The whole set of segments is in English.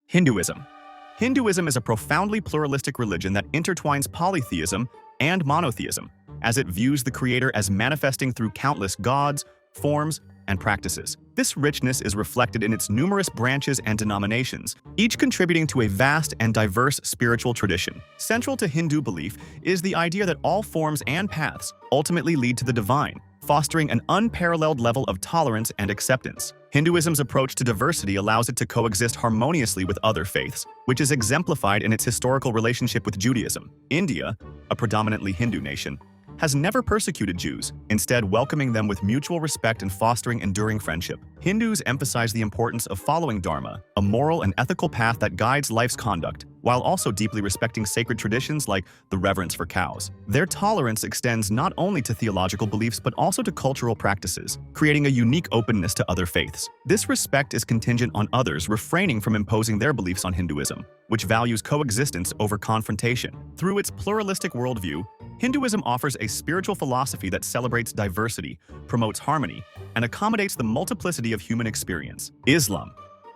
Hinduism. Hinduism is a profoundly pluralistic religion that intertwines polytheism and monotheism, as it views the creator as manifesting through countless gods, forms, and practices. This richness is reflected in its numerous branches and denominations, each contributing to a vast and diverse spiritual tradition. Central to Hindu belief is the idea that all forms and paths ultimately lead to the divine, fostering an unparalleled level of tolerance and acceptance. Hinduism's approach to diversity allows it to coexist harmoniously with other faiths, which is exemplified in its historical relationship with Judaism. India, a predominantly Hindu nation, has never persecuted Jews, instead welcoming them with mutual respect and fostering enduring friendship. Hindus emphasize the importance of following dharma, a moral and ethical path that guides life's conduct, while also deeply respecting sacred traditions like the reverence for cows. Their tolerance extends not only to theological beliefs but also to cultural practices, creating a unique openness to other faiths. This respect is contingent on others refraining from imposing their beliefs on Hinduism, which values coexistence over confrontation. Through its pluralistic worldview, Hinduism offers a spiritual philosophy that celebrates diversity, promotes harmony, and accommodates the multiplicity of human experience. Islam.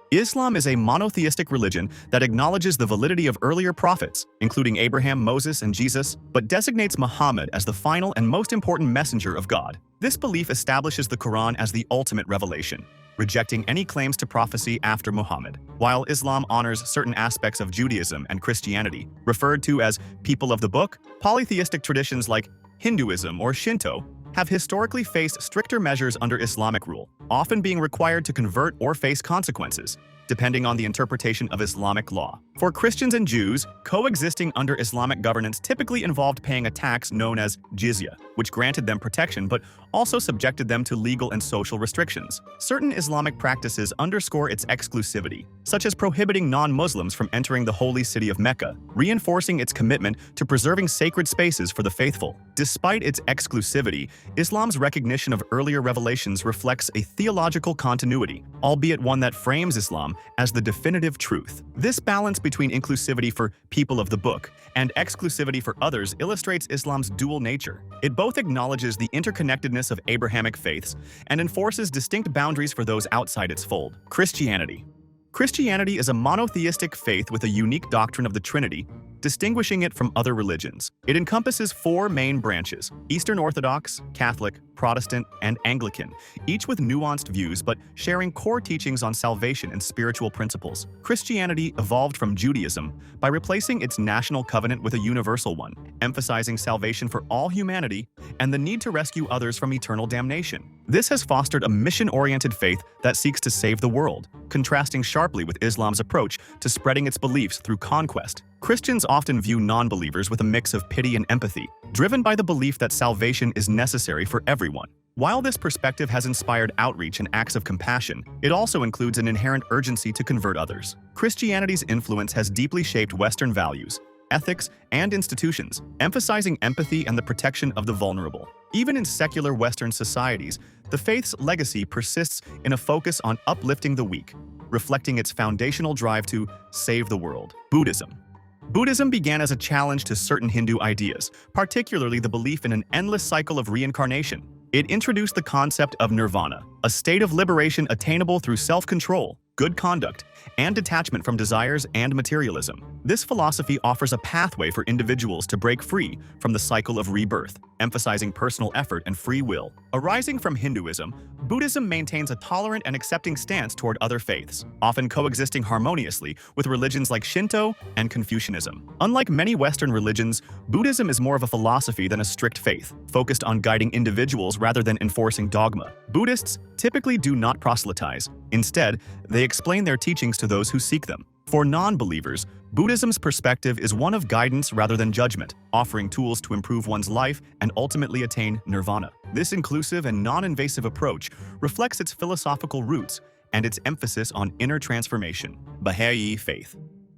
Islam is a monotheistic religion that acknowledges the validity of earlier prophets, including Abraham, Moses, and Jesus, but designates Muhammad as the final and most important messenger of God. This belief establishes the Quran as the ultimate revelation, rejecting any claims to prophecy after Muhammad. While Islam honors certain aspects of Judaism and Christianity, referred to as people of the book, polytheistic traditions like Hinduism or Shinto have historically faced stricter measures under Islamic rule, often being required to convert or face consequences, depending on the interpretation of Islamic law. For Christians and Jews, coexisting under Islamic governance typically involved paying a tax known as jizya, which granted them protection but also subjected them to legal and social restrictions. Certain Islamic practices underscore its exclusivity, such as prohibiting non-Muslims from entering the holy city of Mecca, reinforcing its commitment to preserving sacred spaces for the faithful. Despite its exclusivity, Islam's recognition of earlier revelations reflects a theological continuity, albeit one that frames Islam as the definitive truth. This balance between inclusivity for people of the book and exclusivity for others illustrates Islam's dual nature. It both acknowledges the interconnectedness of Abrahamic faiths and enforces distinct boundaries for those outside its fold. Christianity. Christianity is a monotheistic faith with a unique doctrine of the Trinity, distinguishing it from other religions. It encompasses four main branches: Eastern Orthodox, Catholic, Protestant, and Anglican, each with nuanced views but sharing core teachings on salvation and spiritual principles. Christianity evolved from Judaism by replacing its national covenant with a universal one, emphasizing salvation for all humanity and the need to rescue others from eternal damnation. This has fostered a mission-oriented faith that seeks to save the world, contrasting sharply with Islam's approach to spreading its beliefs through conquest. Christians often view non-believers with a mix of pity and empathy, driven by the belief that salvation is necessary for everyone. While this perspective has inspired outreach and acts of compassion, it also includes an inherent urgency to convert others. Christianity's influence has deeply shaped Western values, ethics, and institutions, emphasizing empathy and the protection of the vulnerable. Even in secular Western societies, the faith's legacy persists in a focus on uplifting the weak, reflecting its foundational drive to save the world. Buddhism. Buddhism began as a challenge to certain Hindu ideas, particularly the belief in an endless cycle of reincarnation. It introduced the concept of nirvana, a state of liberation attainable through self-control, good conduct, and detachment from desires and materialism. This philosophy offers a pathway for individuals to break free from the cycle of rebirth, emphasizing personal effort and free will. Arising from Hinduism, Buddhism maintains a tolerant and accepting stance toward other faiths, often coexisting harmoniously with religions like Shinto and Confucianism. Unlike many Western religions, Buddhism is more of a philosophy than a strict faith, focused on guiding individuals rather than enforcing dogma. Buddhists typically do not proselytize. Instead, they explain their teachings to those who seek them. For non-believers, Buddhism's perspective is one of guidance rather than judgment, offering tools to improve one's life and ultimately attain nirvana. This inclusive and non-invasive approach reflects its philosophical roots and its emphasis on inner transformation. Bahá'í Faith.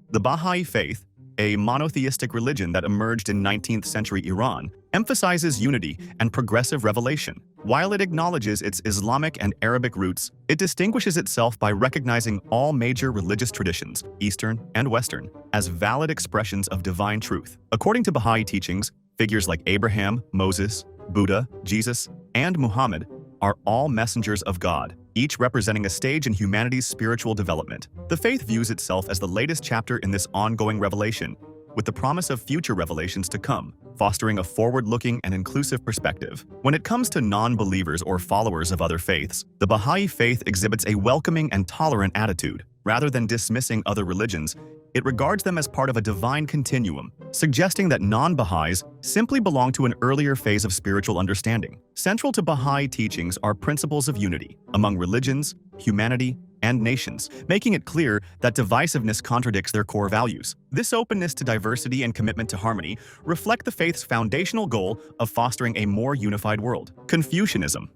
The Bahá'í Faith, a monotheistic religion that emerged in 19th century Iran, emphasizes unity and progressive revelation. While it acknowledges its Islamic and Arabic roots, it distinguishes itself by recognizing all major religious traditions, Eastern and Western, as valid expressions of divine truth. According to Bahá'í teachings, figures like Abraham, Moses, Buddha, Jesus, and Muhammad are all messengers of God, each representing a stage in humanity's spiritual development. The faith views itself as the latest chapter in this ongoing revelation, with the promise of future revelations to come, fostering a forward-looking and inclusive perspective. When it comes to non-believers or followers of other faiths, the Bahá'í Faith exhibits a welcoming and tolerant attitude. Rather than dismissing other religions, it regards them as part of a divine continuum, suggesting that non-Baha'is simply belong to an earlier phase of spiritual understanding. Central to Bahá'í teachings are principles of unity among religions, humanity, and nations, making it clear that divisiveness contradicts their core values. This openness to diversity and commitment to harmony reflect the faith's foundational goal of fostering a more unified world. Confucianism,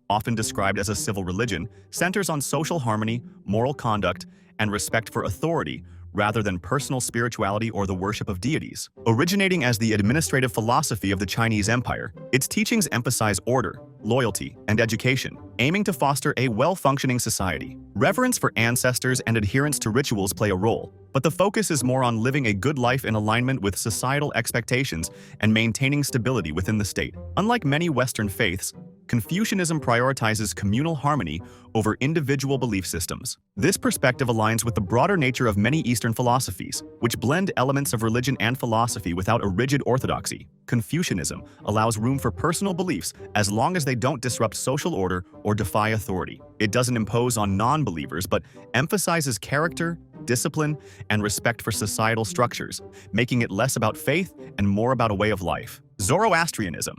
often described as a civil religion, centers on social harmony, moral conduct, and respect for authority, rather than personal spirituality or the worship of deities. Originating as the administrative philosophy of the Chinese Empire, its teachings emphasize order, loyalty, and education, aiming to foster a well-functioning society. Reverence for ancestors and adherence to rituals play a role, but the focus is more on living a good life in alignment with societal expectations and maintaining stability within the state. Unlike many Western faiths, Confucianism prioritizes communal harmony over individual belief systems. This perspective aligns with the broader nature of many Eastern philosophies, which blend elements of religion and philosophy without a rigid orthodoxy. Confucianism allows room for personal beliefs as long as they don't disrupt social order or defy authority. It doesn't impose on non-believers, but emphasizes character, discipline, and respect for societal structures, making it less about faith and more about a way of life. Zoroastrianism,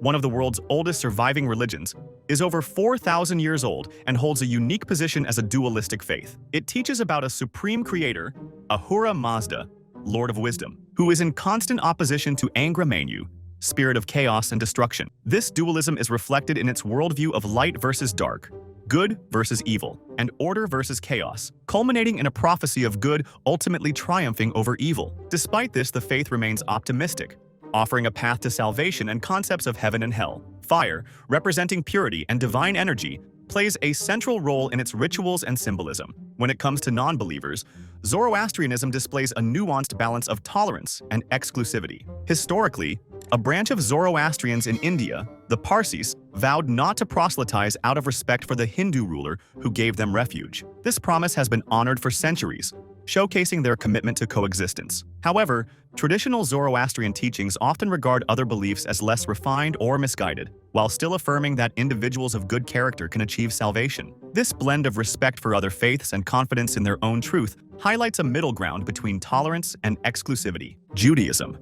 one of the world's oldest surviving religions, is over 4,000 years old and holds a unique position as a dualistic faith. It teaches about a supreme creator, Ahura Mazda, Lord of Wisdom, who is in constant opposition to Angra Mainyu, spirit of chaos and destruction. This dualism is reflected in its worldview of light versus dark, good versus evil, and order versus chaos, culminating in a prophecy of good ultimately triumphing over evil. Despite this, the faith remains optimistic, offering a path to salvation and concepts of heaven and hell. Fire, representing purity and divine energy, plays a central role in its rituals and symbolism. When it comes to non-believers, Zoroastrianism displays a nuanced balance of tolerance and exclusivity. Historically, a branch of Zoroastrians in India, the Parsis, vowed not to proselytize out of respect for the Hindu ruler who gave them refuge. This promise has been honored for centuries, showcasing their commitment to coexistence. However, traditional Zoroastrian teachings often regard other beliefs as less refined or misguided, while still affirming that individuals of good character can achieve salvation. This blend of respect for other faiths and confidence in their own truth highlights a middle ground between tolerance and exclusivity. Judaism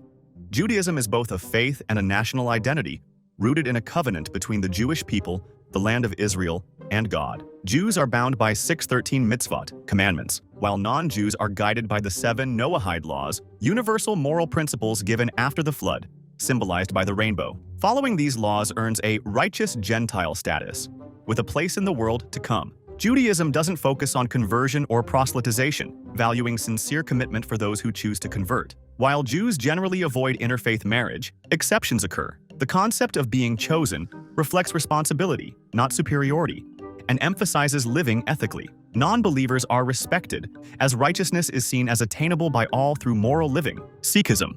is both a faith and a national identity, rooted in a covenant between the Jewish people, the land of Israel, and God. Jews are bound by 613 mitzvot, commandments, while non-Jews are guided by the 7 Noahide laws, universal moral principles given after the flood, symbolized by the rainbow. Following these laws earns a righteous Gentile status, with a place in the world to come. Judaism doesn't focus on conversion or proselytization, valuing sincere commitment for those who choose to convert. While Jews generally avoid interfaith marriage, exceptions occur. The concept of being chosen reflects responsibility, not superiority, and emphasizes living ethically. Non-believers are respected, as righteousness is seen as attainable by all through moral living. Sikhism,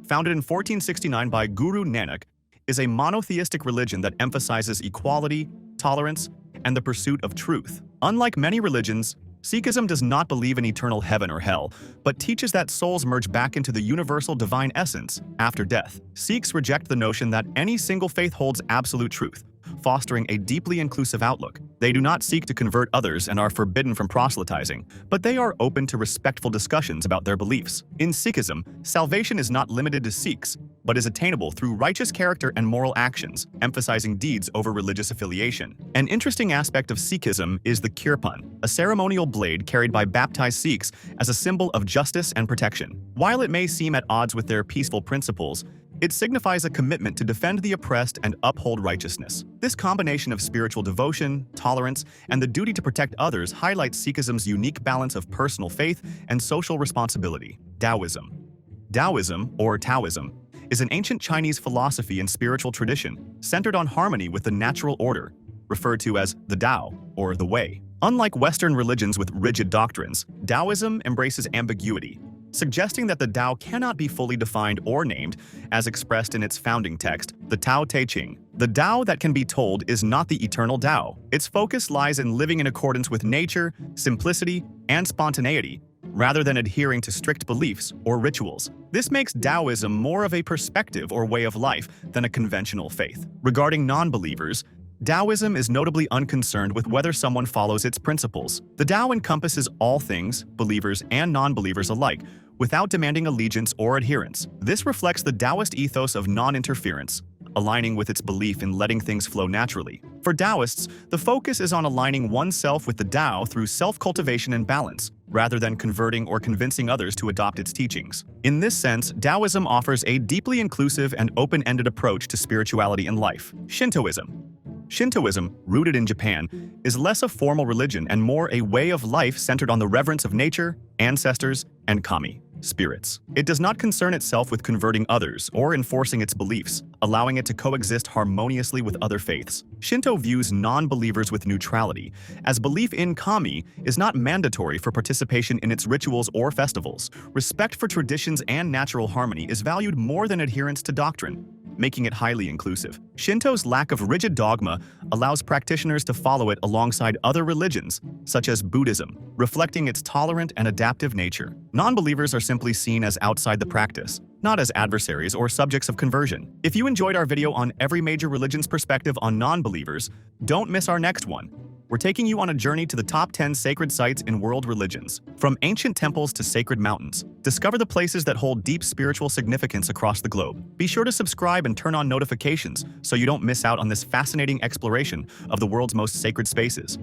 founded in 1469 by Guru Nanak, is a monotheistic religion that emphasizes equality, tolerance, and the pursuit of truth. Unlike many religions, Sikhism does not believe in eternal heaven or hell, but teaches that souls merge back into the universal divine essence after death. Sikhs reject the notion that any single faith holds absolute truth, fostering a deeply inclusive outlook. They do not seek to convert others and are forbidden from proselytizing, but they are open to respectful discussions about their beliefs. In Sikhism, salvation is not limited to Sikhs, but is attainable through righteous character and moral actions, emphasizing deeds over religious affiliation. An interesting aspect of Sikhism is the kirpan, a ceremonial blade carried by baptized Sikhs as a symbol of justice and protection. While it may seem at odds with their peaceful principles, it signifies a commitment to defend the oppressed and uphold righteousness. This combination of spiritual devotion, tolerance, and the duty to protect others highlights Sikhism's unique balance of personal faith and social responsibility. Daoism, or Taoism, is an ancient Chinese philosophy and spiritual tradition centered on harmony with the natural order, referred to as the Tao, or the Way. Unlike Western religions with rigid doctrines, Daoism embraces ambiguity, suggesting that the Tao cannot be fully defined or named, as expressed in its founding text, the Tao Te Ching. The Tao that can be told is not the eternal Tao. Its focus lies in living in accordance with nature, simplicity, and spontaneity, rather than adhering to strict beliefs or rituals. This makes Daoism more of a perspective or way of life than a conventional faith. Regarding non-believers, Daoism is notably unconcerned with whether someone follows its principles. The Tao encompasses all things, believers and non-believers alike, without demanding allegiance or adherence. This reflects the Taoist ethos of non-interference, aligning with its belief in letting things flow naturally. For Taoists, the focus is on aligning oneself with the Tao through self-cultivation and balance, rather than converting or convincing others to adopt its teachings. In this sense, Taoism offers a deeply inclusive and open-ended approach to spirituality and life. Shintoism, rooted in Japan, is less a formal religion and more a way of life centered on the reverence of nature, ancestors, and kami, spirits. It does not concern itself with converting others or enforcing its beliefs, allowing it to coexist harmoniously with other faiths. Shinto views non-believers with neutrality, as belief in kami is not mandatory for participation in its rituals or festivals. Respect for traditions and natural harmony is valued more than adherence to doctrine, making it highly inclusive. Shinto's lack of rigid dogma allows practitioners to follow it alongside other religions, such as Buddhism, reflecting its tolerant and adaptive nature. Non-believers are simply seen as outside the practice, not as adversaries or subjects of conversion. If you enjoyed our video on every major religion's perspective on non-believers, don't miss our next one. We're taking you on a journey to the top 10 sacred sites in world religions. From ancient temples to sacred mountains, discover the places that hold deep spiritual significance across the globe. Be sure to subscribe and turn on notifications so you don't miss out on this fascinating exploration of the world's most sacred spaces.